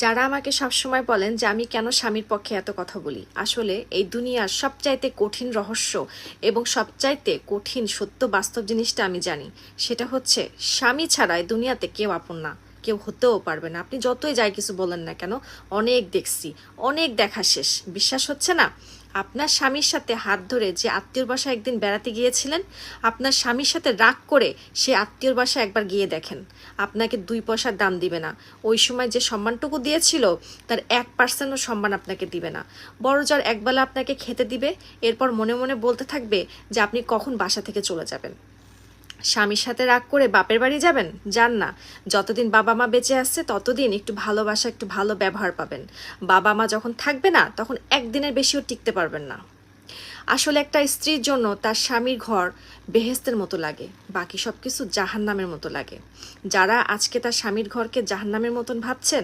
যারা আমাকে সবসময় বলেন যে আমি কেন স্বামীর পক্ষে এত কথা বলি, আসলে এই দুনিয়ার সবচাইতে কঠিন রহস্য এবং সবচাইতে কঠিন সত্য বাস্তব জিনিসটা আমি জানি। সেটা হচ্ছে স্বামী ছাড়া এই দুনিয়াতে কেউ আপন না, কেউ হতেও পারবে না। আপনি যতই যাই কিছু বলেন না কেন, অনেক দেখছি, অনেক দেখা শেষ। বিশ্বাস হচ্ছে না? আপনার স্বামীর সাথে হাত ধরে যে আত্মীয়র বাসায় একদিন বেড়াতে গিয়েছিলেন, আপনার স্বামীর সাথে রাগ করে সে আত্মীয়র বাসায় একবার গিয়ে দেখেন, আপনাকে 2 পয়সার দাম দিবে না। ওই সময় যে সম্মানটুকু দিয়েছিল তার 1%ও সম্মান আপনাকে দিবে না। বড় জোর একবেলা আপনাকে খেতে দিবে, এরপর মনে মনে বলতে থাকবে যে আপনি কখন বাসা থেকে চলে যাবেন। স্বামীর সাথে রাগ করে বাপের বাড়ি যাবেন? যান না। যতদিন বাবা মা বেঁচে আসছে ততদিন একটু ভালোবাসা, একটু ভালো ব্যবহার পাবেন। বাবা মা যখন থাকবে না তখন একদিনের বেশিও টিকতে পারবেন না। আসলে একটা স্ত্রীর জন্য তার স্বামীর ঘর বেহেস্তের মতো লাগে, বাকি সব কিছু জাহান্নামের মতো লাগে। যারা আজকে তার স্বামীর ঘরকে জাহান্নামের মতন ভাবছেন,